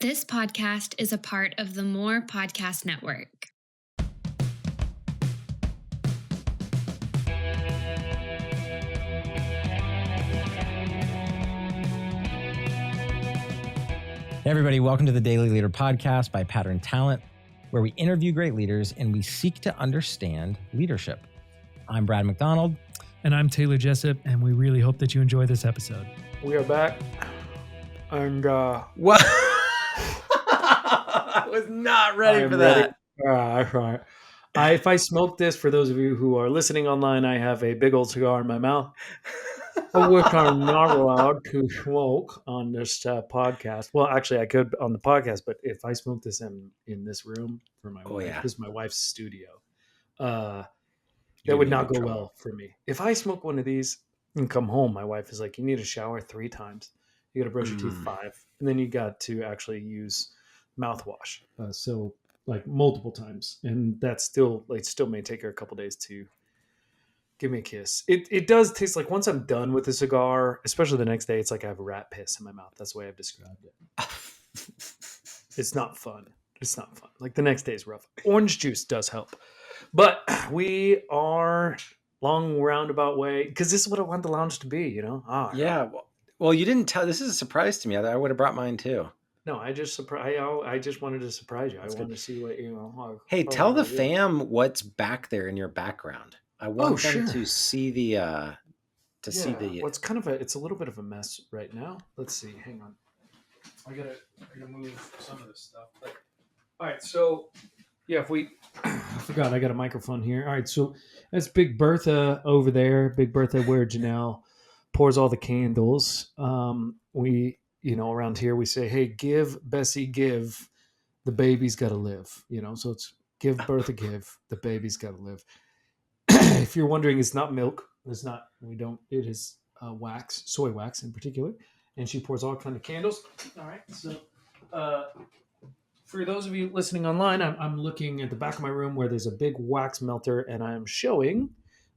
This podcast is a part of the More Podcast Network. Hey everybody, welcome to the Daily Leader Podcast by Pattern Talent, where we interview great leaders and we seek to understand leadership. I'm Brad McDonald. And I'm Taylor Jessup, and we really hope that you enjoy this episode. We are back. And What? I was not ready for that. Right. If I smoke this, for those of you who are listening online, I have a big old cigar in my mouth, which I'm not allowed to smoke on this podcast. Well, actually, I could on the podcast, but if I smoke this in this room for my wife, this is my wife's studio, that would not go well for me. If I smoke one of these and come home, my wife is like, you need to shower 3 times. You got to brush your teeth 5. And then you got to actually use mouthwash. So like multiple times. And that's still may take her a couple days to give me a kiss. It does taste like, once I'm done with the cigar, especially the next day, it's like I have rat piss in my mouth. That's the way I've described it. It's not fun. It's not fun. Like the next day is rough. Orange juice does help. But we are long roundabout way, because this is what I want the lounge to be, you know? Yeah. Well, you didn't tell. This is a surprise to me. I would have brought mine too. No, I just wanted to surprise you. That's wanted to see what, you know. Hey, tell the fam what's back there in your background. I want them to see the Well, it's a little bit of a mess right now. Let's see. Hang on. I gotta move some of this stuff. All right, so yeah, I forgot I got a microphone here. All right, so that's Big Bertha over there. Big Bertha, where Janelle pours all the candles. We, around here we say, hey, give Bessie, give, the baby's got to live. So it's give Bertha, give, the baby's got to live. If you're wondering, it's not milk. It's not. It is wax, soy wax in particular, and she pours all kinds of candles. All right, so. For those of you listening online, I'm looking at the back of my room where there's a big wax melter, and I'm showing,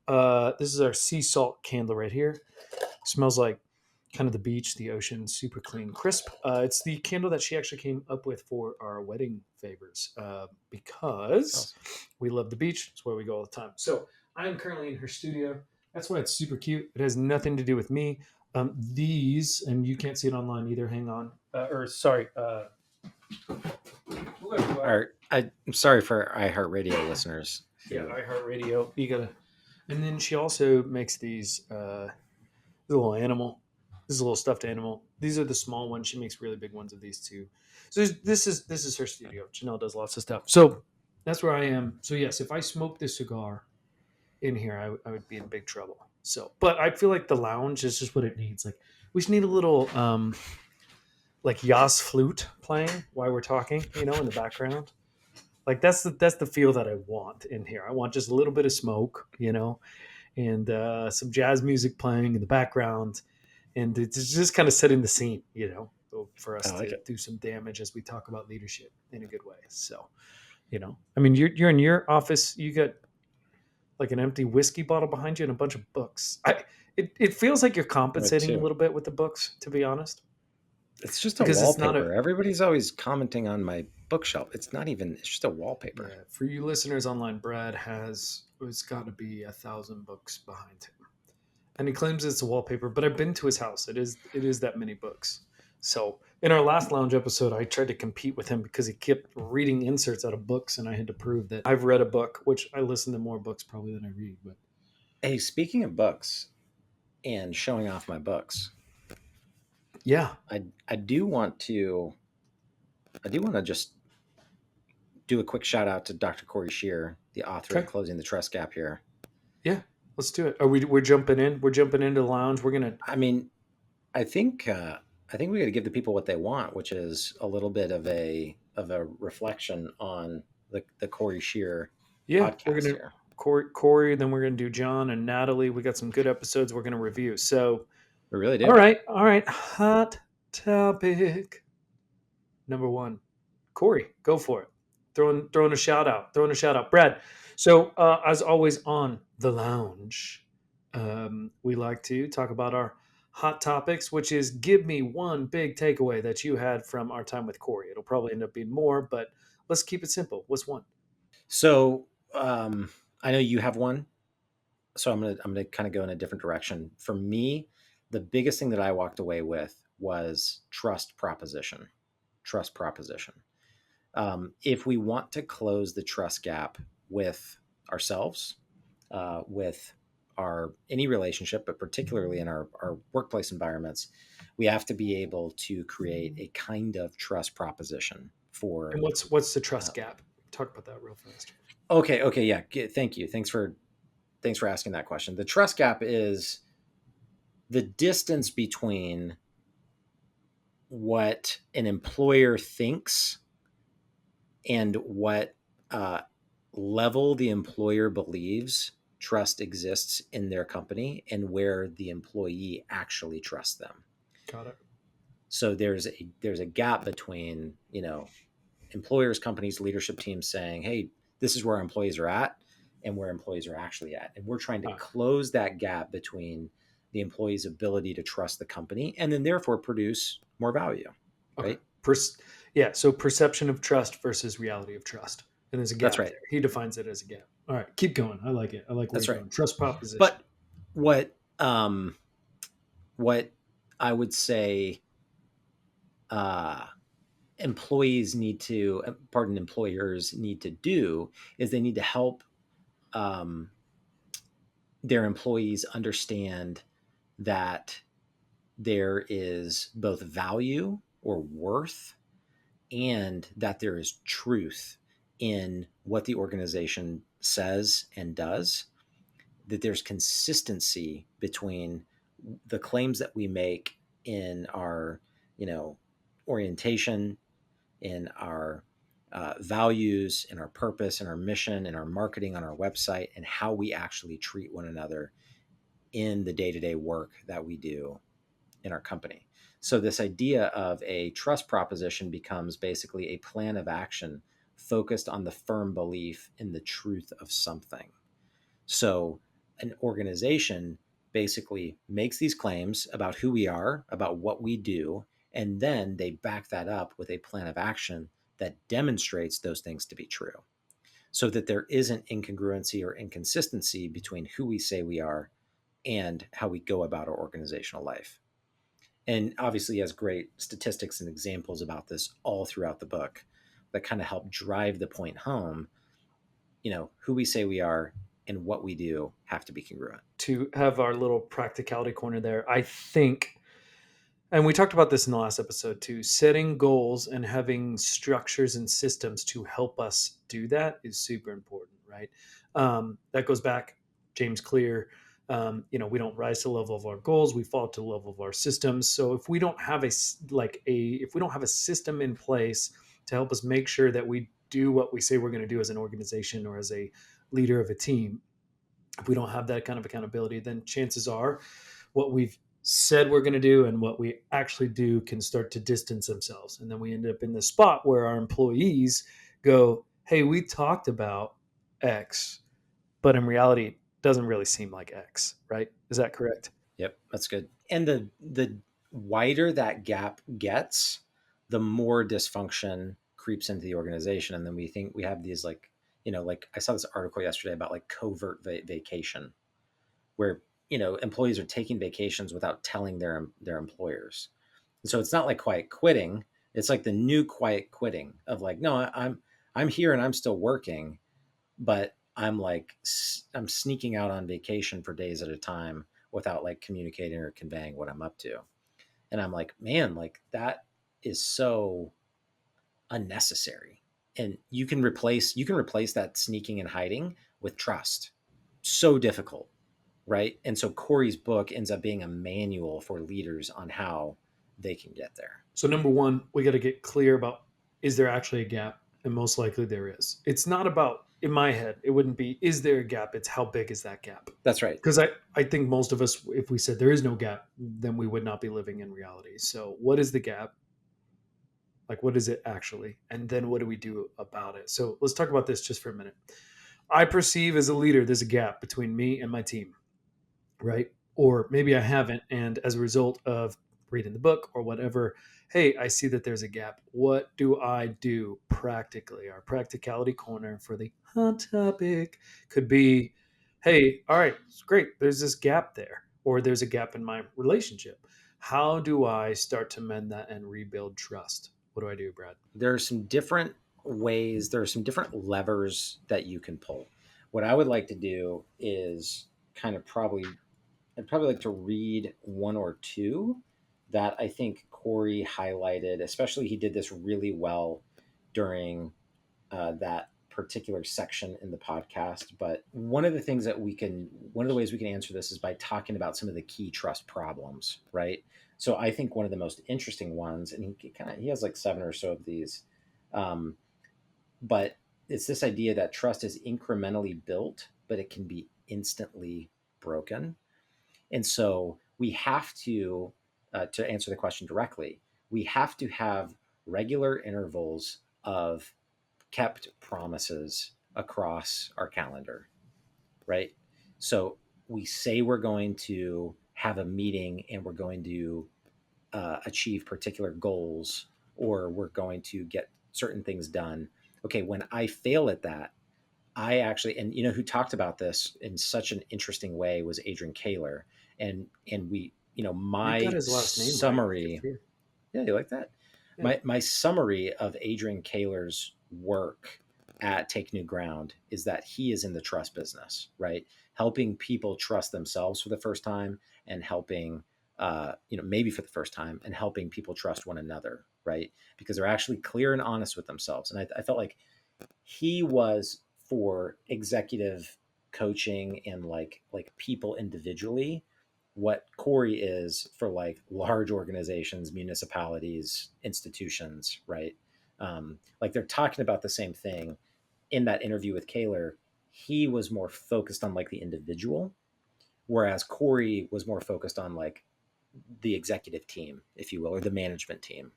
this is our sea salt candle right here. Smells like kind of the beach, the ocean, super clean, crisp. It's the candle that she actually came up with for our wedding favors, because we love the beach. It's where we go all the time. So I am currently in her studio. That's why it's super cute. It has nothing to do with me. These, and you can't see it online either. Hang on. I'm sorry for iHeartRadio listeners. Yeah, iHeartRadio. You gotta. And then she also makes these little animal. This is a little stuffed animal. These are the small ones. She makes really big ones of these too. So this is her studio. Janelle does lots of stuff. So that's where I am. So yes, if I smoked this cigar in here, I would be in big trouble. So, but I feel like the lounge is just what it needs. Like we just need a little like Yas flute playing while we're talking, in the background. Like that's the feel that I want in here. I want just a little bit of smoke, and some jazz music playing in the background, and it's just kind of setting the scene, for us to do some damage as we talk about leadership in a good way. So, I mean, you're in your office, you got like an empty whiskey bottle behind you and a bunch of books. It feels like you're compensating a little bit with the books, to be honest. It's just a wallpaper. Everybody's always commenting on my bookshelf. It's just a wallpaper. Yeah, for you listeners online, Brad it's got to be 1,000 books behind him. And he claims it's a wallpaper, but I've been to his house. It is that many books. So in our last lounge episode, I tried to compete with him because he kept reading inserts out of books, and I had to prove that I've read a book, which I listen to more books probably than I read. But hey, speaking of books and showing off my books. Yeah, I do want to just do a quick shout out to Dr. Cory Scheer, the author of Closing the Trust Gap here. Yeah, let's do it. We're jumping in. We're jumping into the lounge. We're gonna. I mean, I think we got to give the people what they want, which is a little bit of a reflection on the Cory Scheer. Yeah, podcast we're gonna here. Cory. Then we're gonna do John and Natalie. We got some good episodes we're gonna review. So. We really do. All right. Hot topic number 1. Cory, go for it. Throwing a shout out. Brad. So as always on the lounge, we like to talk about our hot topics, which is give me one big takeaway that you had from our time with Cory. It'll probably end up being more, but let's keep it simple. What's one? So I know you have one, so I'm gonna kind of go in a different direction. For me, the biggest thing that I walked away with was trust proposition. Trust proposition. If we want to close the trust gap with ourselves, with our any relationship, but particularly in our workplace environments, we have to be able to create a kind of trust proposition for. And what's the Uh, trust gap? Talk about that real fast. okay, yeah. Thank you. Thanks for asking that question. The trust gap is the distance between what an employer thinks and what level the employer believes trust exists in their company and where the employee actually trusts them. Got it. So there's a gap between, employers, companies, leadership teams saying, hey, this is where our employees are at and where employees are actually at. And we're trying to close that gap between the employee's ability to trust the company and then therefore produce more value. Okay. Right? So perception of trust versus reality of trust. And there's a gap That's right. there. He defines it as a gap. All right, keep going. I like it. I like where That's you're right. going. Trust proposition. But what I would say employers need to do is they need to help their employees understand that there is both value or worth and that there is truth in what the organization says and does, that there's consistency between the claims that we make in our, orientation, in our values, in our purpose, in our mission, in our marketing on our website, and how we actually treat one another in the day-to-day work that we do in our company. So this idea of a trust proposition becomes basically a plan of action focused on the firm belief in the truth of something. So an organization basically makes these claims about who we are, about what we do, and then they back that up with a plan of action that demonstrates those things to be true so that there isn't incongruency or inconsistency between who we say we are and how we go about our organizational life. And obviously, he has great statistics and examples about this all throughout the book that kind of help drive the point home. Who we say we are and what we do have to be congruent. To have our little practicality corner there, I think, and we talked about this in the last episode too, setting goals and having structures and systems to help us do that is super important, right? That goes back, James Clear. We don't rise to the level of our goals; we fall to the level of our systems. So if we don't have if we don't have a system in place to help us make sure that we do what we say we're going to do as an organization or as a leader of a team, if we don't have that kind of accountability, then chances are what we've said we're going to do and what we actually do can start to distance themselves. And then we end up in the spot where our employees go, hey, we talked about X, but in reality, it doesn't really seem like X, right? Is that correct? Yep, that's good. And the wider that gap gets, the more dysfunction creeps into the organization. And then we think we have these like I saw this article yesterday about like covert vacation, where employees are taking vacations without telling their employers. And so it's not like quiet quitting. It's like the new quiet quitting of like, no, I'm here and I'm still working, but I'm sneaking out on vacation for days at a time without like communicating or conveying what I'm up to. And I'm like, man, like that is so unnecessary. And you can replace that sneaking and hiding with trust. So difficult, right? And so Cory's book ends up being a manual for leaders on how they can get there. So number one, we got to get clear about, is there actually a gap? And most likely there is. It's not about, in my head, it wouldn't be, is there a gap? It's how big is that gap? That's right. Because I think most of us, if we said there is no gap, then we would not be living in reality. So what is the gap? Like, what is it actually? And then what do we do about it? So let's talk about this just for a minute. I perceive as a leader, there's a gap between me and my team, right? or maybe I haven't. And as a result of reading the book or whatever, hey, I see that there's a gap. What do I do practically? Our practicality corner for the hot topic could be, hey, all right, it's great. There's this gap there, or there's a gap in my relationship. How do I start to mend that and rebuild trust? What do I do, Brad? There are some different ways, there are some different levers that you can pull. What I would like to do is kind of I'd probably like to read one or two that I think Cory highlighted, especially he did this really well during that particular section in the podcast. But one of the ways we can answer this is by talking about some of the key trust problems, right? So I think one of the most interesting ones, and he has like 7 or so of these, um, but it's this idea that trust is incrementally built, but it can be instantly broken. And so we have to answer the question directly, we have to have regular intervals of kept promises across our calendar, right? So we say we're going to have a meeting and we're going to achieve particular goals, or we're going to get certain things done. Okay, when I fail at that, I actually, and you know who talked about this in such an interesting way was Adrian Kaler, and we, You got my his last name right. Good summary. for you. Yeah, you like that? Yeah. My summary of Adrian Kaler's work at Take New Ground is that he is in the trust business, right? Helping people trust themselves for the first time, and helping, maybe for the first time, and helping people trust one another, right? Because they're actually clear and honest with themselves. And I felt like he was for executive coaching and like people individually what Cory is for like large organizations, municipalities, institutions, right? Like they're talking about the same thing. In that interview with Kaler, he was more focused on like the individual, whereas Cory was more focused on like the executive team, if you will, or the management team.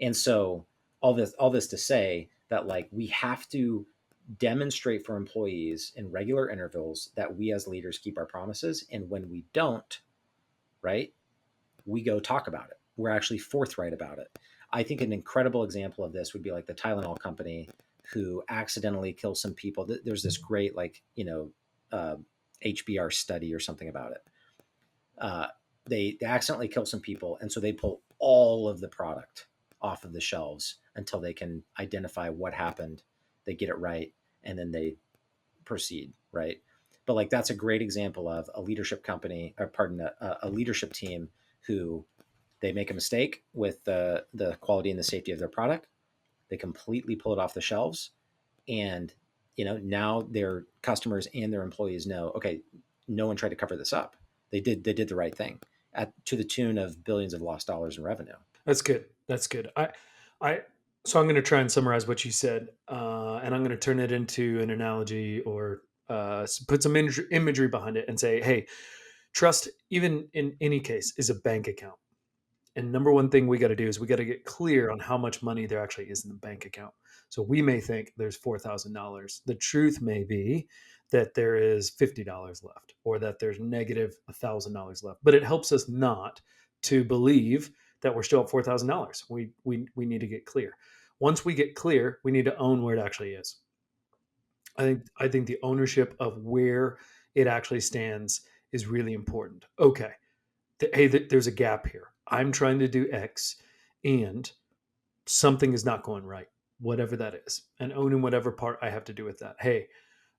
And so all this to say that like we have to demonstrate for employees in regular intervals that we as leaders keep our promises, and when we don't, right, we go talk about it. We're actually forthright about it. I think an incredible example of this would be like the Tylenol company who accidentally kills some people. There's this great uh, HBR study or something about it. uh, they accidentally kill some people, and so they pull all of the product off of the shelves until they can identify what happened. They get it right, and then they proceed, right? But like that's a great example of a leadership company, or pardon, a leadership team who they make a mistake with the quality and the safety of their product. They completely pull it off the shelves, and now their customers and their employees know, okay, no one tried to cover this up. They did the right thing to the tune of billions of lost dollars in revenue. That's good. That's good. I so I'm going to try and summarize what you said, and I'm going to turn it into an analogy, or put some imagery behind it, and say, hey, trust, even in any case, is a bank account. And number one thing we got to do is we got to get clear on how much money there actually is in the bank account. So we may think there's $4,000. The truth may be that there is $50 left, or that there's negative $1,000 left. But it helps us not to believe that we're still at $4,000. We need to get clear. Once we get clear, we need to own where it actually is. I think the ownership of where it actually stands is really important. Okay, hey, there's a gap here. I'm trying to do X, and something is not going right, whatever that is, and owning whatever part I have to do with that. Hey,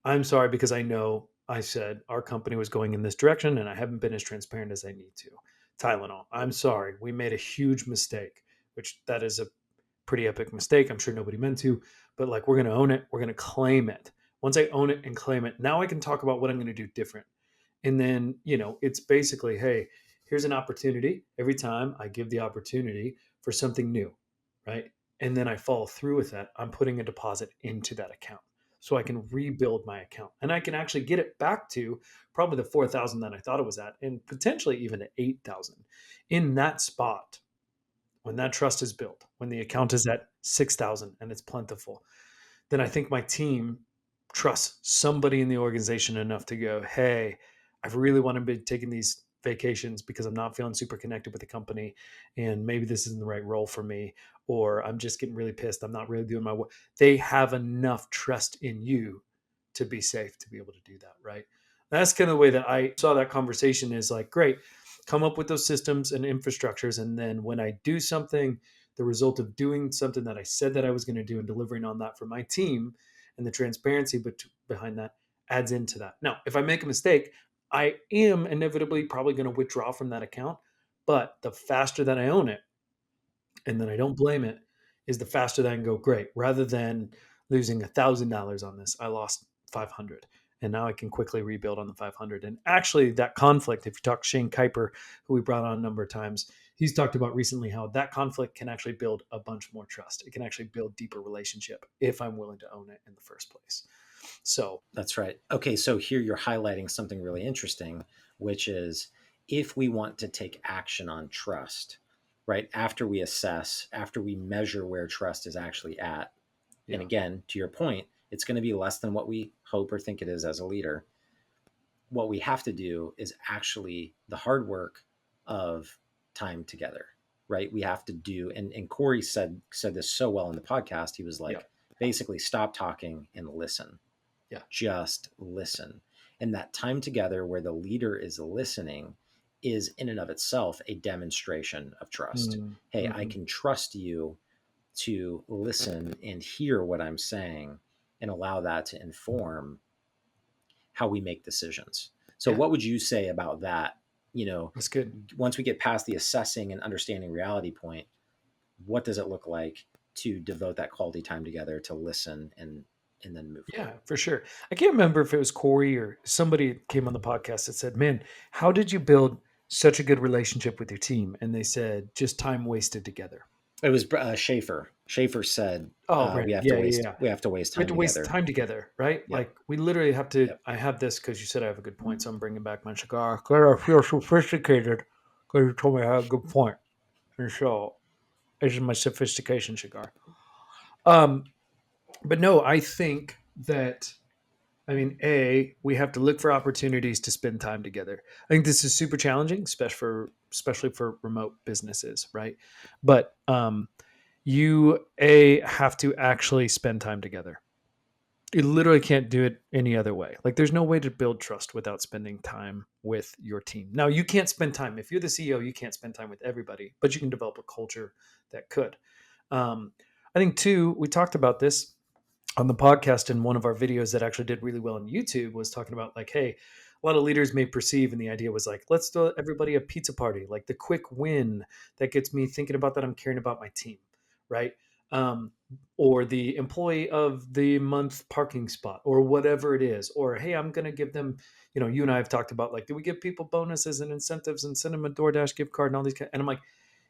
I'm sorry, because I know I said our company was going in this direction and I haven't been as transparent as I need to. Tylenol, I'm sorry. We made a huge mistake, which that is a pretty epic mistake. I'm sure nobody meant to, but like we're going to own it. We're going to claim it. Once I own it and claim it, now I can talk about what I'm going to do different. And then, it's basically, hey, here's an opportunity. Every time I give the opportunity for something new, right? And then I follow through with that, I'm putting a deposit into that account so I can rebuild my account, and I can actually get it back to probably the 4,000 that I thought it was at, and potentially even at 8,000. In that spot, when that trust is built, when the account is at 6,000 and it's plentiful, then I think my team trusts somebody in the organization enough to go, hey, I really want to be taking these vacations because I'm not feeling super connected with the company, and maybe this isn't the right role for me, or I'm just getting really pissed. I'm not really doing my work. They have enough trust in you to be safe to be able to do that, right? That's kind of the way that I saw that conversation is like, great, come up with those systems and infrastructures. And then when I do something, the result of doing something that I said that I was going to do and delivering on that for my team and the transparency behind that adds into that. Now, if I make a mistake, I am inevitably probably going to withdraw from that account. But the faster that I own it and then I don't blame it, is the faster that I can go, great. Rather than losing $1,000 on this, I lost 500. And now I can quickly rebuild on the 500. And actually, that conflict, if you talk to Shane Kuiper, who we brought on a number of times, he's talked about recently how that conflict can actually build a bunch more trust. It can actually build deeper relationship if I'm willing to own it in the first place. So That's right. Okay, so here you're highlighting something really interesting, which is if we want to take action on trust, right? After we assess, after we measure where trust is actually at, and yeah, again, to your point, it's going to be less than what we hope or think it is as a leader. What we have to do is actually the hard work of time together, right? We have to do, and Cory said this so well in the podcast. He was yeah, like, basically, stop talking and listen. yeah. Just listen. And that time together where the leader is listening is in and of itself a demonstration of trust. Hey, I Mm-hmm. can trust you to listen and hear what I'm saying and allow that to inform how we make decisions. So Yeah, what would you say about that? that's good. Once we get past the assessing and understanding reality point, what does it look like to devote that quality time together to listen and then move Yeah, forward? for sure. I can't remember if it was Cory or somebody came on the podcast that said, "Man, how did you build such a good relationship with your team?" And they said, "Just time wasted together." It was Schaefer. Schaefer said Oh, right. we have to Yeah, yeah, waste yeah. we have to waste We have time to waste together. time together, right? Yep. Like we literally have to. Yep. I have this because you said I have a good point, so I'm bringing back my cigar. Because I feel sophisticated because you told me I had a good point, and so this is my sophistication cigar. Um, but no, I think that we have to look for opportunities to spend time together. I think this is super challenging, especially for remote businesses, right? But you have to actually spend time together. You literally can't do it any other way. Like there's no way to build trust without spending time with your team. Now you can't spend time if you're the CEO. You can't spend time with everybody, but you can develop a culture that could. Um, I think too. We talked about this on the podcast in one of our videos that actually did really well on YouTube was talking about like, hey, a lot of leaders may perceive, and the idea was like, let's throw everybody a pizza party, like the quick win that gets me thinking about that I'm caring about my team, right? Um, or the employee of the month parking spot, or whatever it is, or hey, I'm going to give them, you and I have talked about like, do we give people bonuses and incentives and send them a DoorDash gift card and all these, and I'm like,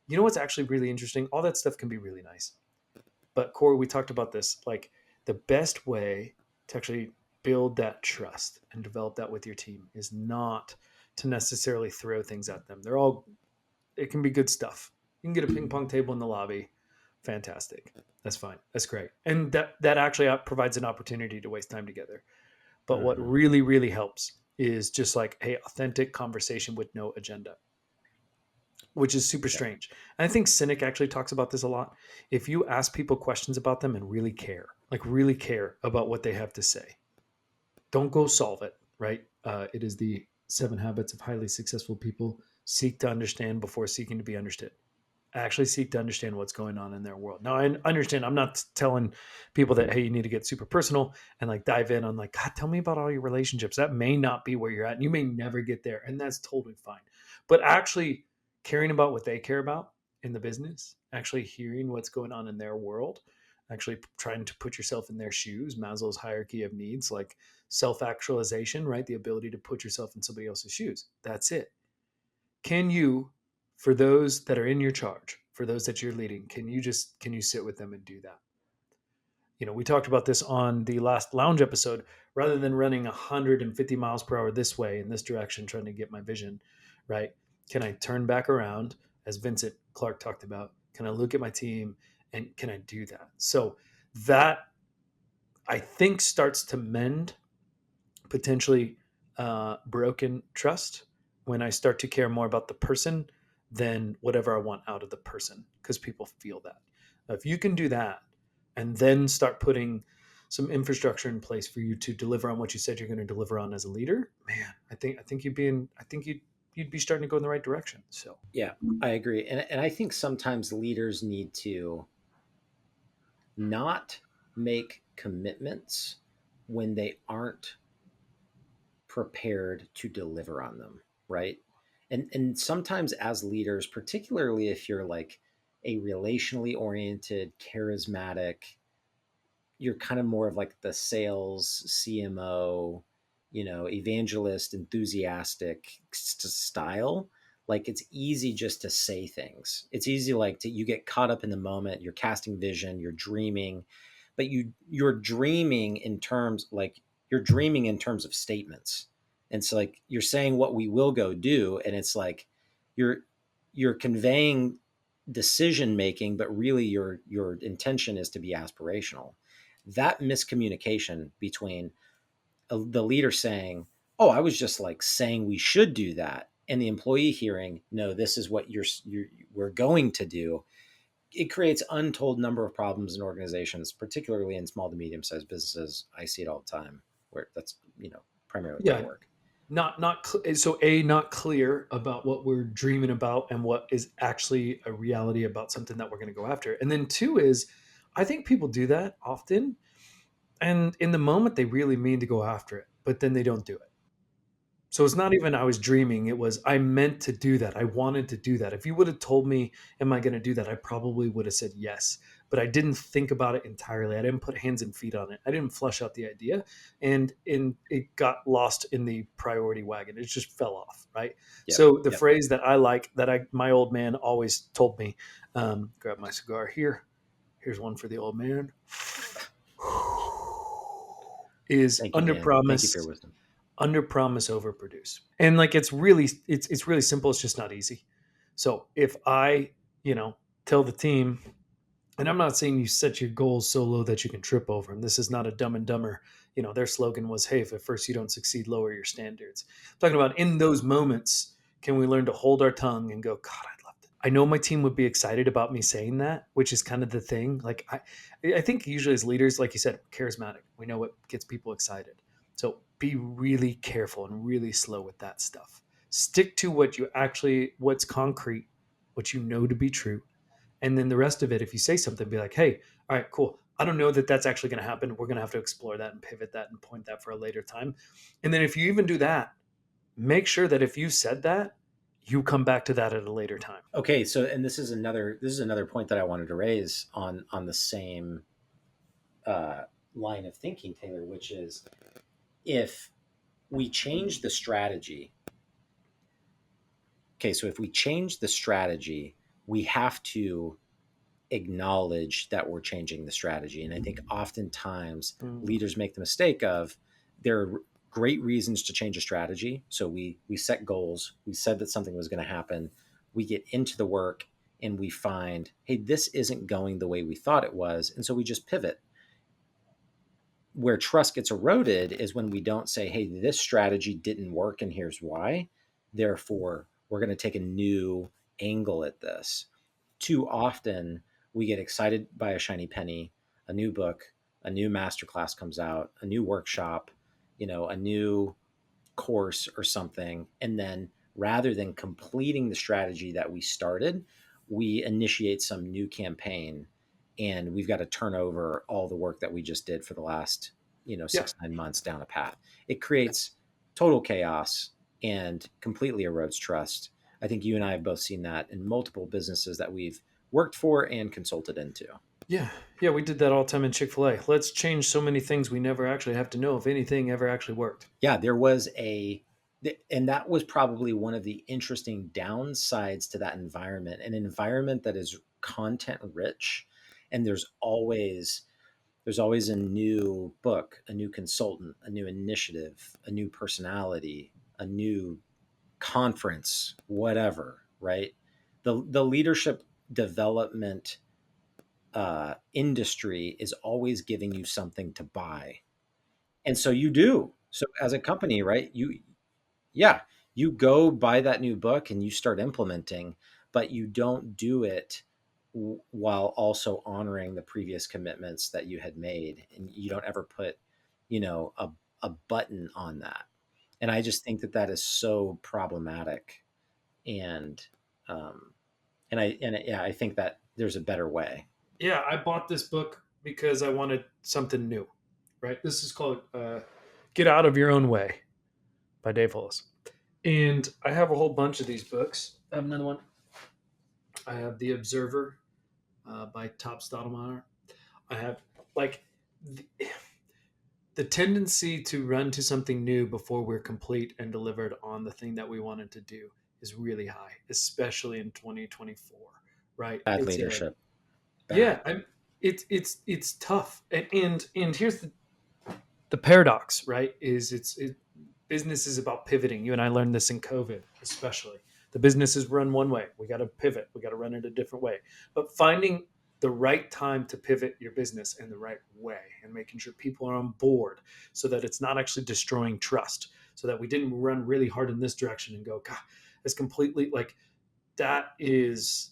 what's actually really interesting? All that stuff can be really nice, but Cory, we talked about this, like the best way to actually build that trust and develop that with your team is not to necessarily throw things at them. It can be good stuff. You can get a ping pong table in the lobby. Fantastic. That's fine. That's great. And that actually provides an opportunity to waste time together. But what Mm-hmm. really, really helps is just like, hey, authentic conversation with no agenda, which is super Yep. strange. And I think Cynic actually talks about this a lot. If you ask people questions about them and really care about what they have to say, don't go solve it, right? It is the 7 habits of highly successful people. Seek to understand before seeking to be understood. Actually seek to understand what's going on in their world. Now, I understand I'm not telling people that, hey, you need to get super personal and like dive in on like, God, tell me about all your relationships. That may not be where you're at. And you may never get there. And that's totally fine. But actually caring about what they care about in the business, actually hearing what's going on in their world, actually trying to put yourself in their shoes, Maslow's hierarchy of needs, like self-actualization, right? The ability to put yourself in somebody else's shoes. That's it. Can you, for those that are in your charge, for those that you're leading, can you sit with them and do that? We talked about this on the last lounge episode. Rather than running 150 miles per hour this way in this direction, trying to get my vision, right? Can I turn back around, as Vincent Clark talked about? Can I look at my team and can I do that? So that I think starts to mend potentially broken trust when I start to care more about the person than whatever I want out of the person, because people feel that. If you can do that and then start putting some infrastructure in place for you to deliver on what you said you're going to deliver on as a leader, man, you'd be starting to go in the right direction. So Yeah, I agree. And I think sometimes leaders need to not make commitments when they aren't prepared to deliver on them, right? And sometimes as leaders, particularly if you're like a relationally oriented, charismatic, you're kind of more of like the sales CMO, evangelist, enthusiastic style. Like it's easy just to say things. It's easy like to you get caught up in the moment. You're casting vision. You're dreaming, but you're dreaming in terms like you're dreaming in terms of statements. And so like you're saying what we will go do, and it's like you're you're conveying decision making, but really your intention is to be aspirational. That miscommunication between the leader saying, "Oh, I was just like saying we should do that," and the employee hearing, "No, this is what we're going to do." It creates untold number of problems in organizations, particularly in small to medium sized businesses. I see it all the time, where that's primarily where I yeah, work. not clear about what we're dreaming about and what is actually a reality about something that we're going to go after. And then two is, I think people do that often, and in the moment they really mean to go after it, but then they don't do it. So it's not even I was dreaming, it was I meant to do that. I wanted to do that. If you would have told me, am I going to do that? I probably would have said yes. But I didn't think about it entirely. I didn't put hands and feet on it. I didn't flesh out the idea. And it got lost in the priority wagon. It just fell off, right? Yep. So the Yep. phrase that I like, my old man always told me, grab my cigar here. Here's one for the old man. Is Thank you, under Dan. Thank you for your promise, wisdom. overproduce. And like it's really simple, it's just not easy. So if I, you know, tell the team, and I'm not saying you set your goals so low that you can trip over them. This is not a Dumb and Dumber. Their slogan was, "Hey, if at first you don't succeed, lower your standards." I'm talking about in those moments, can we learn to hold our tongue and go, "God, I'd love to." I know my team would be excited about me saying that, which is kind of the thing. Like I think usually as leaders, like you said, charismatic. We know what gets people excited. So be really careful and really slow with that stuff. Stick to what's concrete, what you know to be true, and then the rest of it, if you say something, be like, "Hey, all right, cool. I don't know that that's actually going to happen. We're going to have to explore that and pivot that and point that for a later time." And then if you even do that, make sure that if you said that, you come back to that at a later time. Okay, so and this is another point that I wanted to raise on the same uh, line of thinking, Taylor, which is if we change the strategy. Okay, so if we change the strategy, we have to acknowledge that we're changing the strategy. And I think oftentimes Mm. leaders make the mistake of there are great reasons to change a strategy. So we set goals, we said that something was going to happen, we get into the work and we find, hey, this isn't going the way we thought it was. And so we just pivot. Where trust gets eroded is when we don't say, hey, this strategy didn't work and here's why. Therefore, we're going to take a new angle at this. Too often, we get excited by a shiny penny, a new book, a new masterclass comes out, a new workshop, a new course or something. And then rather than completing the strategy that we started, we initiate some new campaign and we've got to turn over all the work that we just did for the last, Yeah. 6 9 months down a path. It creates total chaos and completely erodes trust. I think you and I have both seen that in multiple businesses that we've worked for and consulted into. Yeah. Yeah. We did that all the time in Chick-fil-A. Let's change so many things we never actually have to know if anything ever actually worked. Yeah, and that was probably one of the interesting downsides to that environment, an environment that is content rich, and there's always a new book, a new consultant, a new initiative, a new personality, a new conference, whatever, right? The leadership development industry is always giving you something to buy. And so you do. So as a company, right, yeah, you go buy that new book and you start implementing, but you don't do it while also honoring the previous commitments that you had made, and you don't ever put, a button on that. And I just think that that is so problematic. And um, yeah, I think that there's a better way. Yeah, I bought this book because I wanted something new. Right. This is called "Get Out of Your Own Way" by Dave Hollis. And I have a whole bunch of these books. I have another one. I have The Observer by Top Stottlemyre. I have like the, the tendency to run to something new before we're complete and delivered on the thing that we wanted to do is really high, especially in 2024. Right? Bad It's leadership. yeah, Bad. it's tough, and here's the paradox, right? Business is about pivoting. You and I learned this in COVID, especially. The business is run one way. We got to pivot. We got to run it a different way. But finding the right time to pivot your business in the right way and making sure people are on board so that it's not actually destroying trust, so that we didn't run really hard in this direction and go, God, it's completely like that is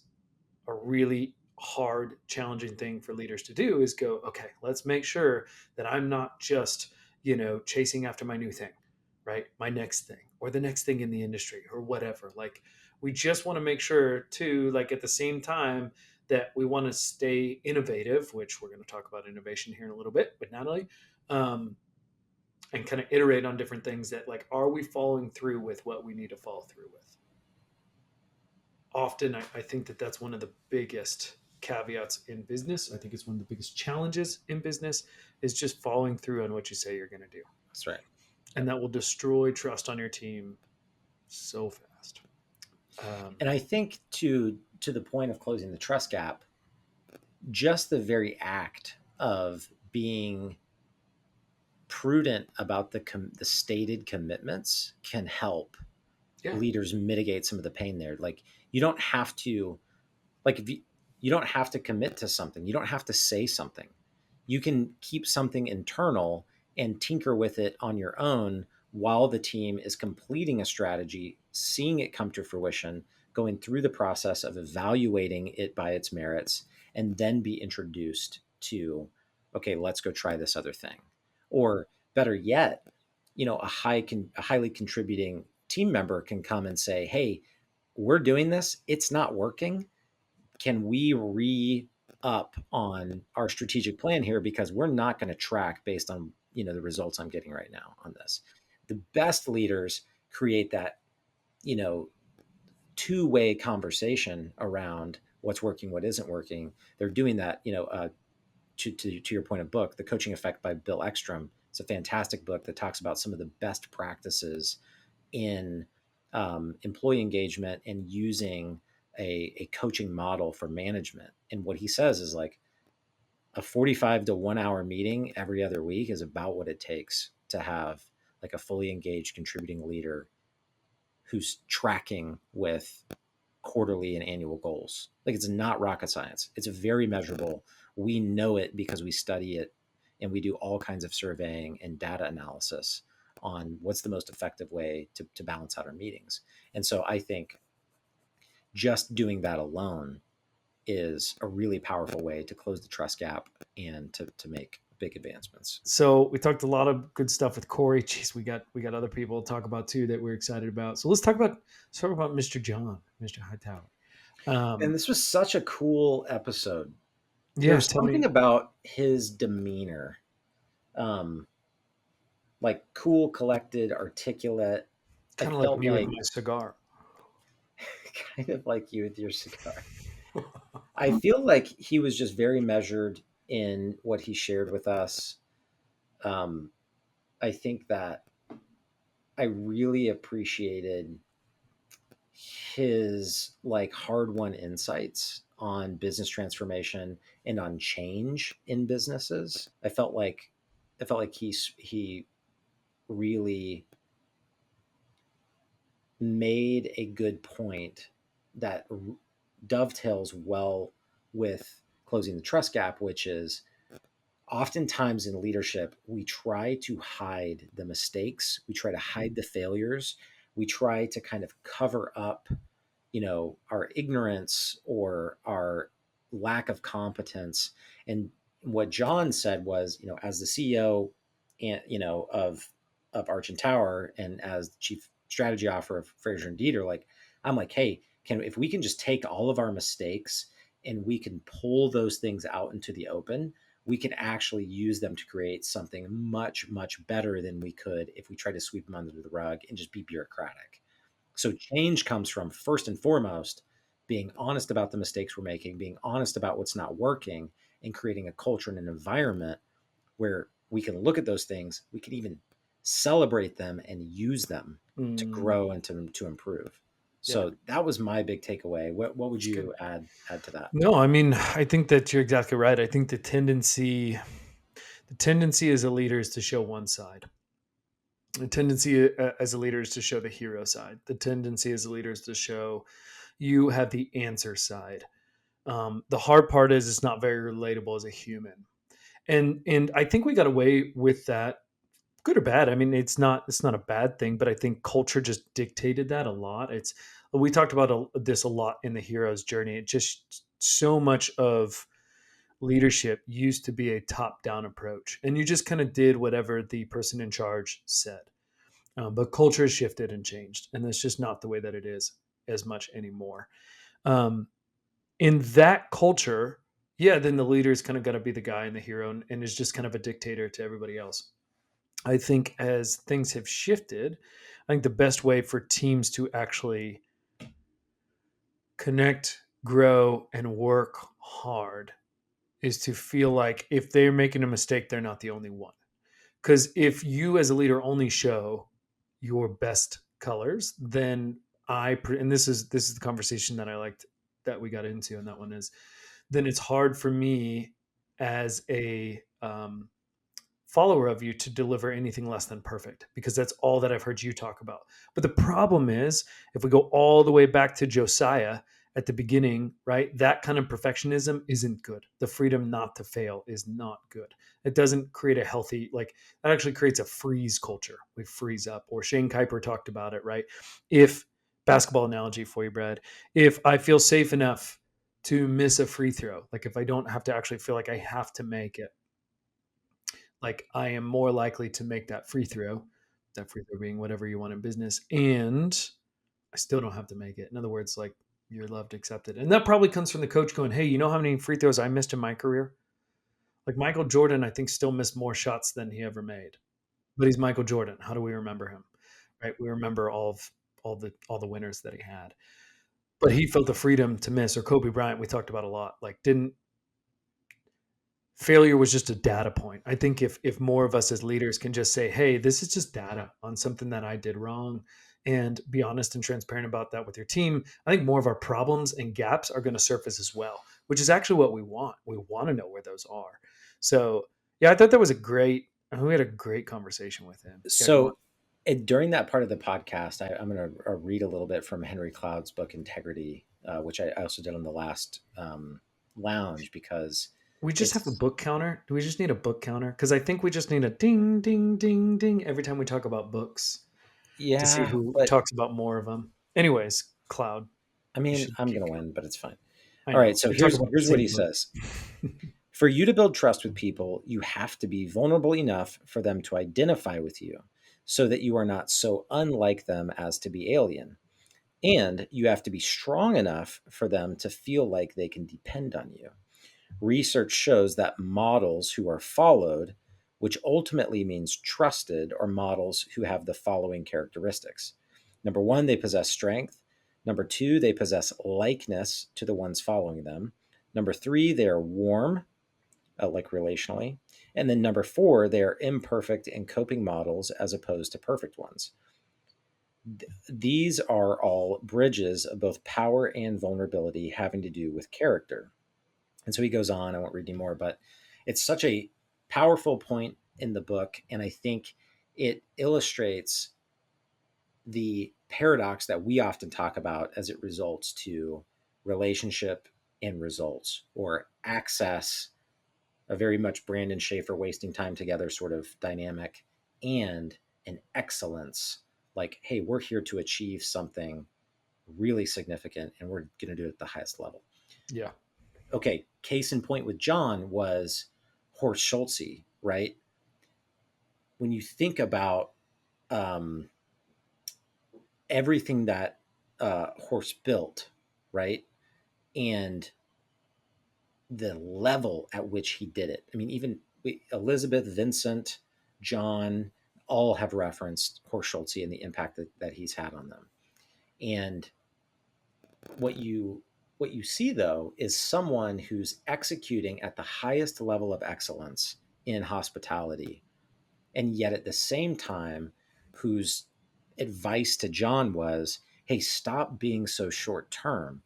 a really hard, challenging thing for leaders to do is go, okay, let's make sure that I'm not just, chasing after my new thing, right? My next thing or the next thing in the industry or whatever. Like, we just want to make sure too, like at the same time that we want to stay innovative, which we're going to talk about innovation here in a little bit with Natalie, um, and kind of iterate on different things that like, are we following through with what we need to follow through with? Often I think that that's one of the biggest caveats in business. I think it's one of the biggest challenges in business is just following through on what you say you're going to do. That's right. And that will destroy trust on your team so fast. And I think to the point of closing the trust gap, just the very act of being prudent about the stated commitments can help Yeah. leaders mitigate some of the pain there. Like, you don't have to, like, if you don't have to commit to something, you don't have to say something. You can keep something internal and tinker with it on your own while the team is completing a strategy, seeing it come to fruition, going through the process of evaluating it by its merits, and then be introduced to, okay, let's go try this other thing. Or better yet, a highly contributing team member can come and say, hey, we're doing this, it's not working, can we re up on our strategic plan here, because we're not going to track based on the results I'm getting right now on this. The best leaders create that you know two-way conversation around what's working, what isn't working. They're doing that, to your point of book, The Coaching Effect by Bill Eckstrom. It's a fantastic book that talks about some of the best practices in employee engagement and using a coaching model for management. And what he says is like a 45 to 1 hour meeting every other week is about what it takes to have like a fully engaged contributing leader who's tracking with quarterly and annual goals. Like, it's not rocket science. It's very measurable. We know it because we study it, and we do all kinds of surveying and data analysis on what's the most effective way to balance out our meetings. And so I think just doing that alone is a really powerful way to close the trust gap and to make big advancements. So we talked a lot of good stuff with Cory. Jeez, we got other people to talk about too that we're excited about. So let's talk about Mr. John, Mr. Hightower. And this was such a cool episode. Yeah, There's something about his demeanor, like cool, collected, articulate. kind I of like felt me with like my cigar. kind of like you with your cigar. I feel like he was just very measured in what he shared with us. I think that I really appreciated his like hard-won insights on business transformation and on change in businesses. I felt like he really made a good point that dovetails well with closing the trust gap, which is oftentimes in leadership, we try to hide the mistakes, we try to hide the failures, we try to kind of cover up, our ignorance or our lack of competence. And what John said was, as the CEO and of Arch and Tower, and as the chief strategy officer of Fraser and Dieter, like I'm like, hey, if we can just take all of our mistakes and we can pull those things out into the open, we can actually use them to create something much, much better than we could if we try to sweep them under the rug and just be bureaucratic. So change comes from, first and foremost, being honest about the mistakes we're making, being honest about what's not working, and creating a culture and an environment where we can look at those things, we can even celebrate them and use them to grow and to improve. So that was my big takeaway. What would you add to that? No, I mean, I think that you're exactly right. I think the tendency as a leader is to show one side. The tendency as a leader is to show the hero side. The tendency as a leader is to show you have the answer side. The hard part is it's not very relatable as a human. And I think we got away with that, good or bad. I mean, it's not a bad thing, but I think culture just dictated that a lot. We talked about this a lot in the hero's journey. It just, so much of leadership used to be a top-down approach, and you just kind of did whatever the person in charge said. But culture has shifted and changed, and that's just not the way that it is as much anymore. In that culture, then the leader's kind of got to be the guy and the hero, and is just kind of a dictator to everybody else. I think as things have shifted, I think the best way for teams to actually connect, grow, and work hard is to feel like if they're making a mistake, they're not the only one. Because if you as a leader only show your best colors, then and this is the conversation that I liked that we got into, and that one is, then it's hard for me as a follower of you to deliver anything less than perfect, because that's all that I've heard you talk about. But the problem is, if we go all the way back to Josiah at the beginning, right, that kind of perfectionism isn't good. The freedom not to fail is not good. It doesn't create a healthy, like, that actually creates a freeze culture. We freeze up. Or Shane Kuiper talked about it, right? If, basketball analogy for you, Brad, if I feel safe enough to miss a free throw, like if I don't have to actually feel like I have to make it, like I am more likely to make that free throw being whatever you want in business, and I still don't have to make it. In other words, like, you're loved, accepted. And that probably comes from the coach going, hey, you know how many free throws I missed in my career? Like Michael Jordan, I think, still missed more shots than he ever made. But he's Michael Jordan. How do we remember him? Right? We remember all the winners that he had. But he felt the freedom to miss. Or Kobe Bryant, we talked about a lot. Like, failure was just a data point. I think if more of us as leaders can just say, hey, this is just data on something that I did wrong, and be honest and transparent about that with your team, I think more of our problems and gaps are going to surface as well, which is actually what we want. We want to know where those are. So I thought that was we had a great conversation with him. So during that part of the podcast, I'm going to read a little bit from Henry Cloud's book, Integrity, which I also did on the last lounge, because we just have a book counter. Do we just need a book counter? Because I think we just need a ding, ding, ding, ding every time we talk about books. Yeah, to see who talks about more of them. Anyways, Cloud. I mean, I'm going to win, but it's fine. All right, so here's what he says. For you to build trust with people, you have to be vulnerable enough for them to identify with you, so that you are not so unlike them as to be alien. And you have to be strong enough for them to feel like they can depend on you. Research shows that models who are followed, which ultimately means trusted, are models who have the following characteristics. Number one, they possess strength. Number two, they possess likeness to the ones following them. Number three, they are warm, like relationally. And then number four, they are imperfect and coping models as opposed to perfect ones. These are all bridges of both power and vulnerability having to do with character. And so he goes on, I won't read any more, but it's such a powerful point in the book. And I think it illustrates the paradox that we often talk about as it results to relationship and results, or access a very much Brandon Schaefer wasting time together sort of dynamic, and an excellence, like, hey, we're here to achieve something really significant and we're going to do it at the highest level. Yeah. Okay, case in point with John was Horst Schulze, right? When you think about um, everything that Horst built, right, and the level at which he did it. I mean, even Elizabeth, Vincent, John, all have referenced Horst Schulze and the impact that he's had on them. And what you see though is someone who's executing at the highest level of excellence in hospitality, and yet at the same time, whose advice to John was, hey, stop being so short term,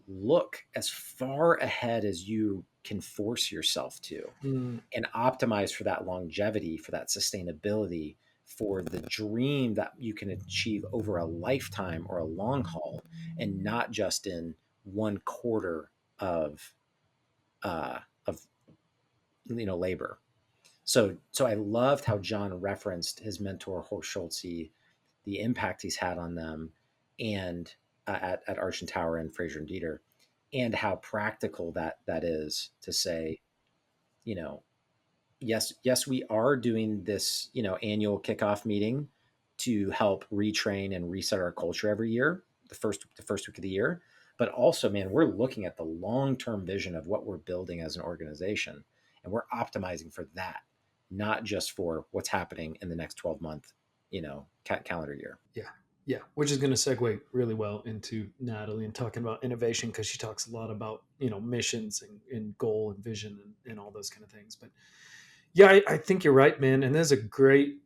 look as far ahead as you can force yourself to, and optimize for that longevity, for that sustainability, for the dream that you can achieve over a lifetime or a long haul, and not just in one quarter of of labor. So I loved how John referenced his mentor Horst Schulze, the impact he's had on them, and at Arch and Tower and Fraser and Dieter, and how practical that is to say, yes, we are doing this, annual kickoff meeting to help retrain and reset our culture every year, the first week of the year. But also, man, we're looking at the long-term vision of what we're building as an organization, and we're optimizing for that, not just for what's happening in the next 12-month, calendar year. Yeah. Yeah. Which is going to segue really well into Natalie and talking about innovation, because she talks a lot about, missions and goal and vision and all those kind of things. But yeah, I think you're right, man. And there's a great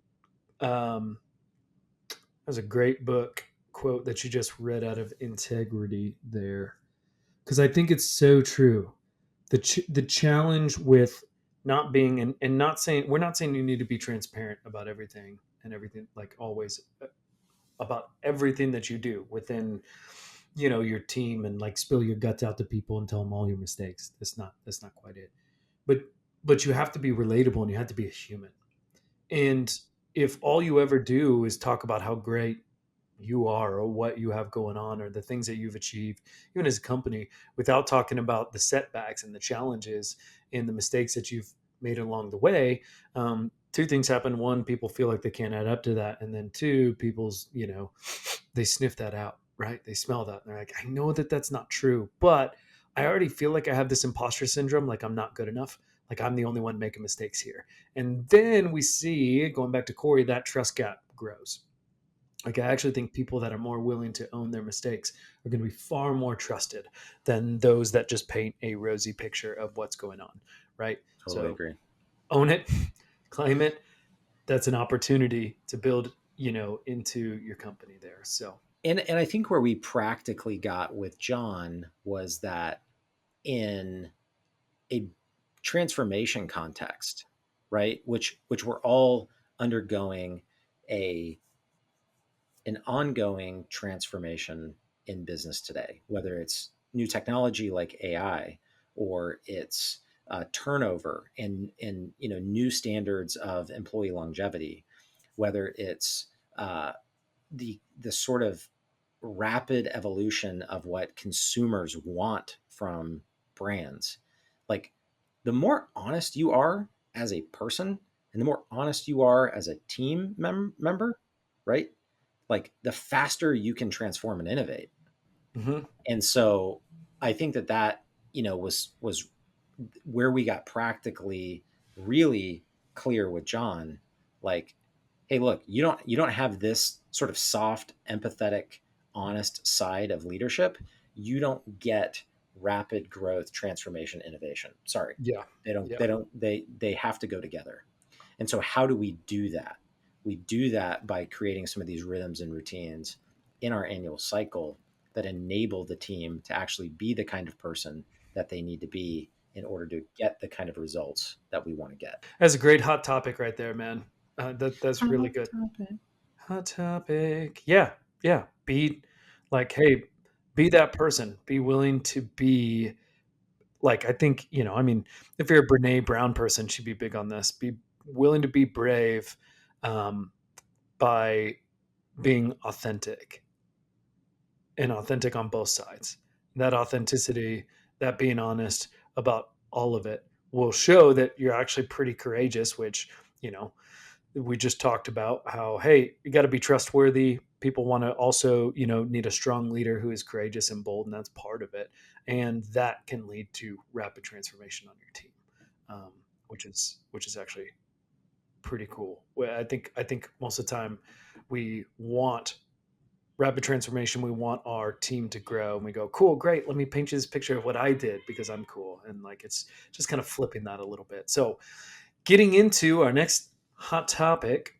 book quote that you just read out of Integrity there, because I think it's so true. The challenge with not being and not saying, we're not saying you need to be transparent about everything and everything, like always, about everything that you do within your team, and like spill your guts out to people and tell them all your mistakes. That's not quite it. But you have to be relatable, and you have to be a human. And if all you ever do is talk about how great you are or what you have going on or the things that you've achieved, even as a company, without talking about the setbacks and the challenges and the mistakes that you've made along the way, two things happen. One, people feel like they can't add up to that. And then two, people's, they sniff that out, right? They smell that. And they're like, I know that that's not true, but I already feel like I have this imposter syndrome. Like I'm not good enough. Like I'm the only one making mistakes here. And then we see, going back to Cory, that trust gap grows. Like I actually think people that are more willing to own their mistakes are going to be far more trusted than those that just paint a rosy picture of what's going on, right? Totally agree. Own it, claim it. That's an opportunity to build, into your company there. So, and I think where we practically got with John was that in a transformation context, right, which we're all undergoing an ongoing transformation in business today, whether it's new technology like AI, or it's turnover and new standards of employee longevity, whether it's the sort of rapid evolution of what consumers want from brands. Like, the more honest you are as a person, and the more honest you are as a team member, right? Like, the faster you can transform and innovate. mm-hmm. And so I think that was where we got practically really clear with John. Like, hey, look, you don't have this sort of soft, empathetic, honest side of leadership. You don't get rapid growth, transformation, innovation. Sorry. Yeah. They have to go together. And so how do we do that? We do that by creating some of these rhythms and routines in our annual cycle that enable the team to actually be the kind of person that they need to be in order to get the kind of results that we want to get. That's a great hot topic right there, man. That's really good. Hot topic. Yeah. Be like, hey, be that person. Be willing to be like, I think, I mean, if you're a Brene Brown person, she'd be big on this. Be willing to be brave by being authentic, and authentic on both sides. That authenticity, that being honest about all of it, will show that you're actually pretty courageous, which, you know, we just talked about how, hey, you got to be trustworthy. People want to also, need a strong leader who is courageous and bold, and that's part of it. And that can lead to rapid transformation on your team, um, which is actually pretty cool. I think most of the time we want rapid transformation. We want our team to grow, and we go, cool, great. Let me paint you this picture of what I did because I'm cool. And like, it's just kind of flipping that a little bit. So getting into our next hot topic,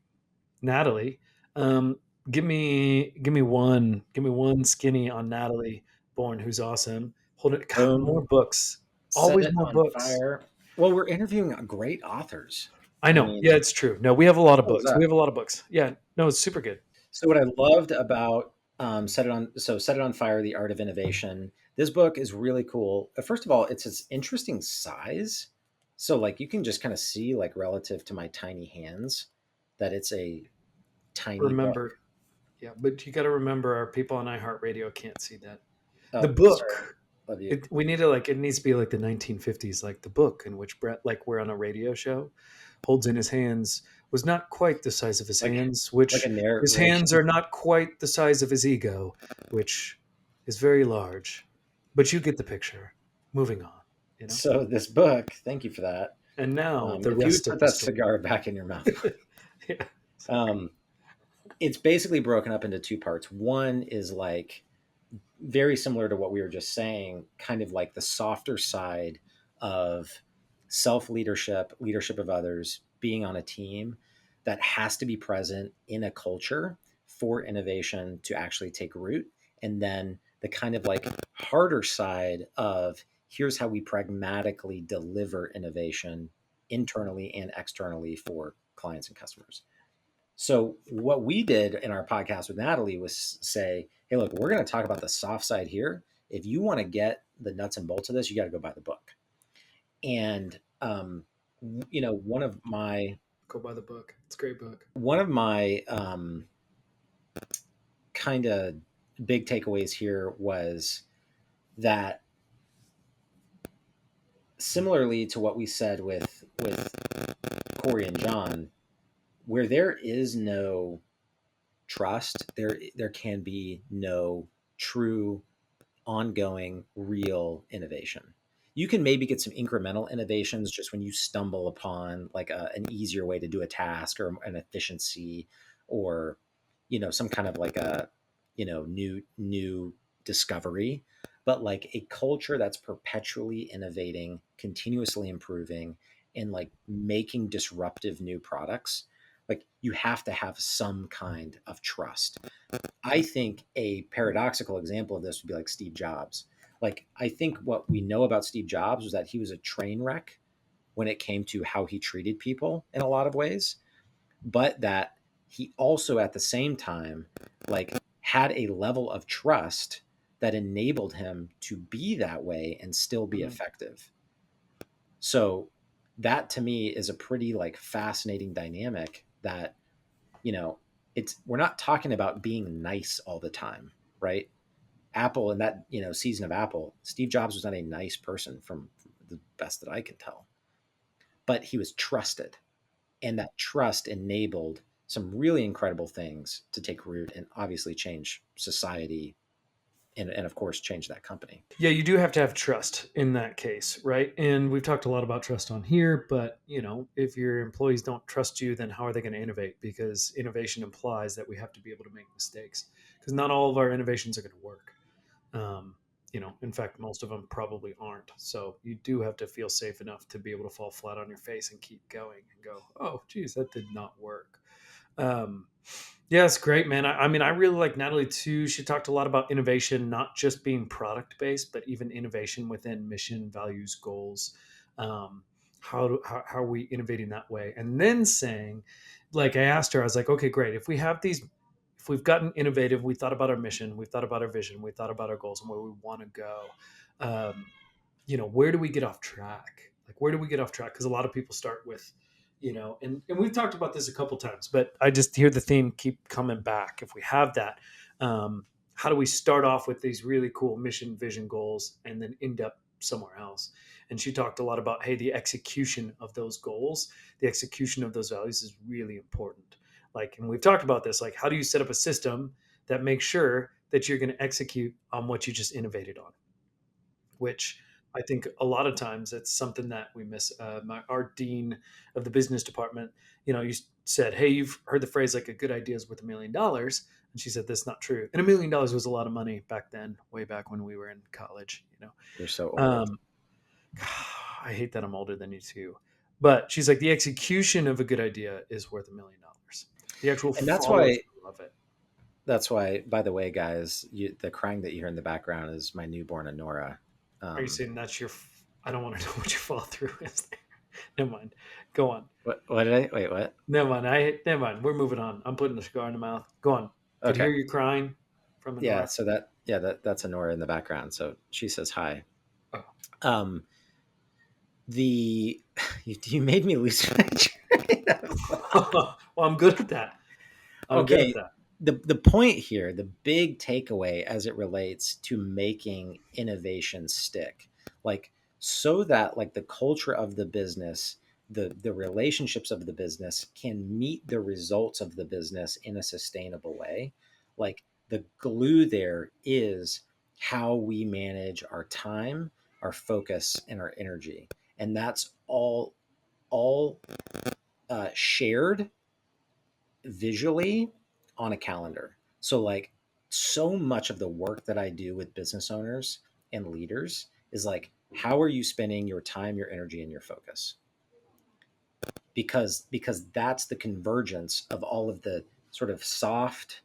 Natalie, give me one skinny on Natalie Bourne, who's awesome. Hold it. God, more Boom. books. Set Always it more on books. fire. Well, we're interviewing great authors. I I know. Yeah, mean, it's true. No, we have a lot of what was books. We that? have a lot of books. Yeah. No, it's super good. So what I loved about Set It on Fire: The Art of Innovation. This book is really cool. First of all, it's this interesting size. So like you can just kind of see like relative to my tiny hands that it's a tiny book. Remember. Yeah, but you got to remember our people on iHeartRadio can't see that. The Oh, sorry. book, Love you. we need to it needs to be like the 1950s, like the book in which Brett, like we're on a radio show, holds in his hands was not quite the size of his Like hands, like a which his hands narration. are not quite the size of his ego, which is very large. But you get the picture. Moving on. So this book, thank you for that. And now the If you would rest of put the that story. cigar back in your mouth. Yeah. Um, it's basically broken up into two parts. One is like very similar to what we were just saying, kind of like the softer side of self leadership, leadership of others, being on a team that has to be present in a culture for innovation to actually take root. And then the kind of like harder side of here's how we pragmatically deliver innovation internally and externally for clients and customers. So what we did in our podcast with Natalie was say, hey, look, we're going to talk about the soft side here. If you want to get the nuts and bolts of this, you got to go buy the book. And one of my Go buy the book. It's a great book. Kind of big takeaways here was that similarly to what we said with Cory and John, where there is no trust, there can be no true ongoing real innovation. You can maybe get some incremental innovations just when you stumble upon like an easier way to do a task or an efficiency or some kind of like a new discovery, but like a culture that's perpetually innovating, continuously improving, and like making disruptive new products, like you have to have some kind of trust. I think a paradoxical example of this would be like Steve Jobs. Like, I think what we know about Steve Jobs was that he was a train wreck when it came to how he treated people in a lot of ways, but that he also at the same time, like, had a level of trust that enabled him to be that way and still be effective. So that to me is a pretty like fascinating dynamic that, we're not talking about being nice all the time, right? Apple in that, season of Apple, Steve Jobs was not a nice person from the best that I can tell, but he was trusted. And that trust enabled some really incredible things to take root and obviously change society and of course change that company. Yeah, you do have to have trust in that case, right? And we've talked a lot about trust on here, but if your employees don't trust you, then how are they going to innovate? Because innovation implies that we have to be able to make mistakes, because not all of our innovations are going to work. In fact, most of them probably aren't. So you do have to feel safe enough to be able to fall flat on your face and keep going and go, oh, geez, that did not work. Yeah, it's great, man. I mean, I really like Natalie too. She talked a lot about innovation, not just being product based, but even innovation within mission, values, goals. How are we innovating that way? And then saying, like, I asked her, I was like, okay, great. If we've gotten innovative, we thought about our mission, we thought about our vision, we thought about our goals and where we want to go. where do we get off track? Like, where do we get off track? Because a lot of people start with, and we've talked about this a couple times, but I just hear the theme keep coming back. If we have that, how do we start off with these really cool mission, vision, goals, and then end up somewhere else? And she talked a lot about, hey, the execution of those goals, the execution of those values is really important. Like, and we've talked about this, like, how do you set up a system that makes sure that you're going to execute on what you just innovated on? Which I think a lot of times it's something that we miss. Our dean of the business department, you said, hey, you've heard the phrase like a good idea is worth $1,000,000. And she said, that's not true. And $1,000,000 was a lot of money back then, way back when we were in college. You're so old. I hate that I'm older than you too. But she's like, the execution of a good idea is worth $1,000,000. The actual And that's follow why, through of it. that's why, by the way, guys, the crying that you hear in the background is my newborn Honora. Are you saying that's your? I don't want to know what your follow through is. There. Never mind. Go on. What did I, wait, what? Never mind. Never mind. We're moving on. I'm putting the cigar in the mouth. Go on. I can Okay. hear you crying from the Yeah. north. So that's Honora in the background. So she says hi. Oh. You made me lose my train of thought. Well, I'm good at that. I'm good Okay. at that. The point here, the big takeaway as it relates to making innovation stick, like so that like the culture of the business, the relationships of the business can meet the results of the business in a sustainable way. Like the glue there is how we manage our time, our focus, and our energy, and that's all shared visually on a calendar. So like so much of the work that I do with business owners and leaders is like, how are you spending your time, your energy, and your focus? Because that's the convergence of all of the sort of soft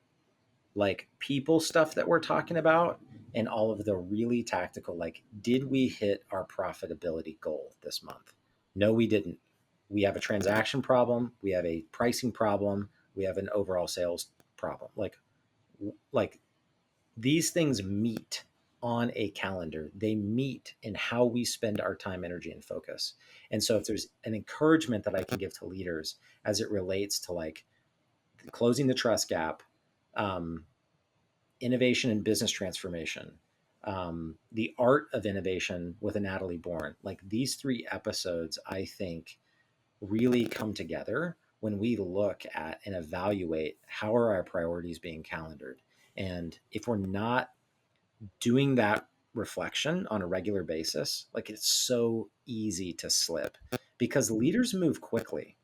like people stuff that we're talking about and all of the really tactical, like, did we hit our profitability goal this month? No, we didn't. We have a transaction problem, we have a pricing problem, we have an overall sales problem. Like these things meet on a calendar. They meet in how we spend our time, energy, and focus. And so if there's an encouragement that I can give to leaders as it relates to like closing the trust gap, innovation and business transformation, the art of innovation with a Natalie Bourne, like these 3 episodes, I think really come together when we look at and evaluate how are our priorities being calendared. And if we're not doing that reflection on a regular basis, like it's so easy to slip because leaders move quickly,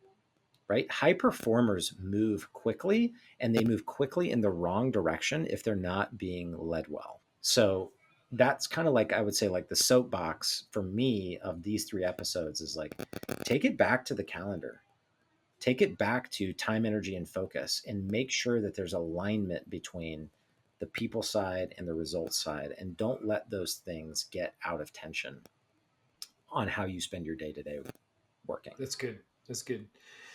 right? High performers move quickly and they move quickly in the wrong direction if they're not being led well. So that's kind of like, I would say, like the soapbox for me of these 3 episodes is like, take it back to the calendar, take it back to time, energy, and focus, and make sure that there's alignment between the people side and the results side. And don't let those things get out of tension on how you spend your day to day working. That's good. That's good.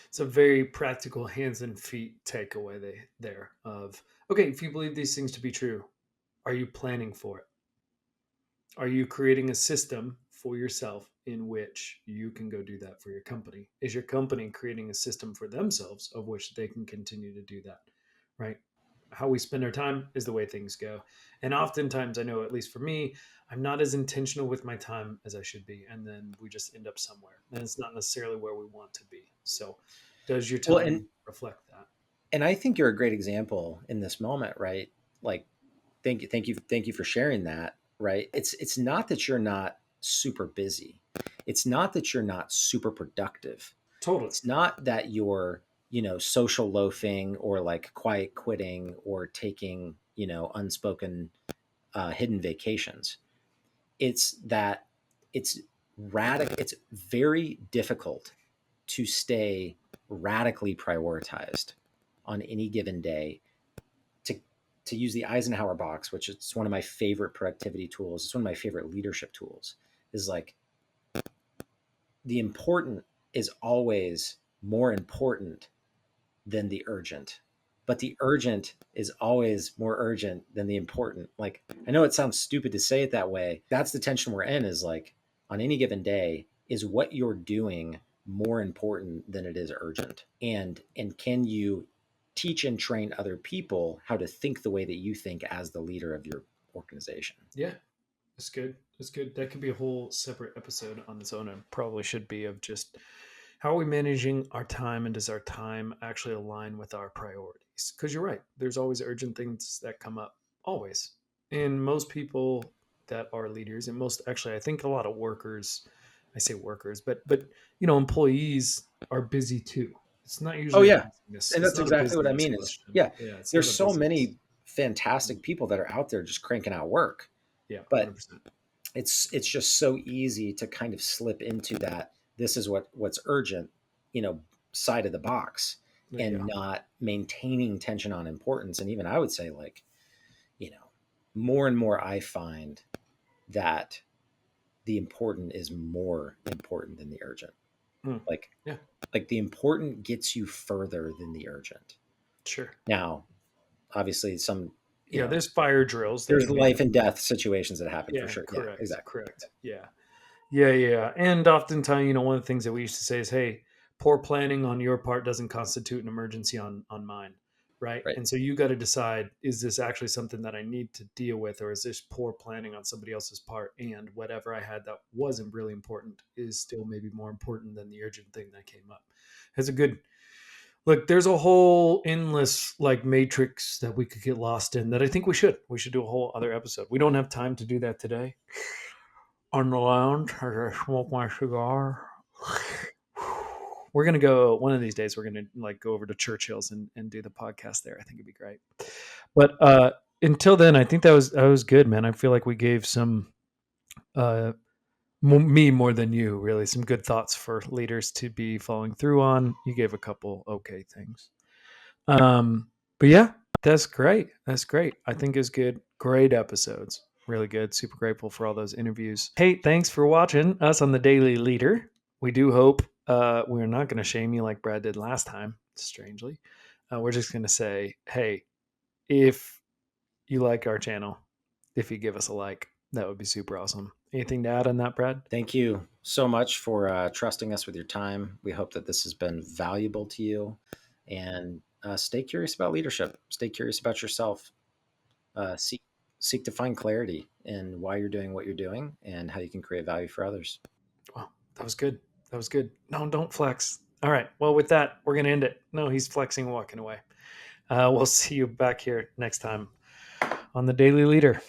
It's a very practical hands and feet takeaway there of, okay, if you believe these things to be true, are you planning for it? Are you creating a system for yourself in which you can go do that for your company? Is your company creating a system for themselves of which they can continue to do that? Right? How we spend our time is the way things go. And oftentimes, I know, at least for me, I'm not as intentional with my time as I should be. And then we just end up somewhere. And it's not necessarily where we want to be. So, does your time reflect that? And I think you're a great example in this moment, right? Like, thank you for sharing that. Right? It's not that you're not super busy. It's not that you're not super productive. Totally. It's not that you're, social loafing or like quiet quitting or taking, unspoken, hidden vacations. It's that it's it's very difficult to stay radically prioritized on any given day. To use the Eisenhower box, which is one of my favorite productivity tools, it's one of my favorite leadership tools, is like the important is always more important than the urgent, but the urgent is always more urgent than the important. Like, I know it sounds stupid to say it that way. That's the tension we're in, is like on any given day, is what you're doing more important than it is urgent? And can you teach and train other people how to think the way that you think as the leader of your organization? Yeah, that's good. That's good. That could be a whole separate episode on its own, and probably should be, of just how are we managing our time, and does our time actually align with our priorities? Because you're right, there's always urgent things that come up, always. And most people that are leaders, and most, actually, I think a lot of workers, I say workers, but employees are busy too. It's not Oh usually a yeah. busyness. And It's that's not a exactly what I busyness mean is, question. yeah, Yeah, it's there's not a so busyness. many fantastic people that are out there just cranking out work, Yeah, but 100%. it's just so easy to kind of slip into that this is what's urgent, side of the box, Yeah, and not maintaining tension on importance. And even I would say, like, more and more I find that the important is more important than the urgent. Mm, Like yeah, like the important gets you further than the urgent. sure. Now, obviously some, Yeah, there's fire drills that there's can happen. life and death situations that happen for Yeah, sure. Yeah, correct, exactly. correct. Yeah. Yeah, yeah. And oftentimes, one of the things that we used to say is, hey, poor planning on your part doesn't constitute an emergency on mine. Right. Right. And so you got to decide, is this actually something that I need to deal with, or is this poor planning on somebody else's part? And whatever I had that wasn't really important is still maybe more important than the urgent thing that came up. It's a good look. There's a whole endless like matrix that we could get lost in that I think we should do a whole other episode. We don't have time to do that today. On the lounge as I smoke my cigar. We're gonna go one of these days. We're gonna like go over to Churchill's and do the podcast there. I think it'd be great. But until then, I think that was good, man. I feel like we gave some me more than you, really, some good thoughts for leaders to be following through on. You gave a couple okay things. But yeah, that's great. That's great. I think it's good. Great episodes. Really good. Super grateful for all those interviews. Hey, thanks for watching us on the Daily Leader. We do hope we're not going to shame you like Brad did last time, strangely. We're just going to say, hey, if you like our channel, if you give us a like, that would be super awesome. Anything to add on that, Brad? Thank you so much for trusting us with your time. We hope that this has been valuable to you, and stay curious about leadership. Stay curious about yourself. Seek to find clarity in why you're doing what you're doing and how you can create value for others. Wow, that was good. That was good. No, don't flex. All right. Well, with that, we're going to end it. No, he's flexing, walking away. We'll see you back here next time on the Daily Leader.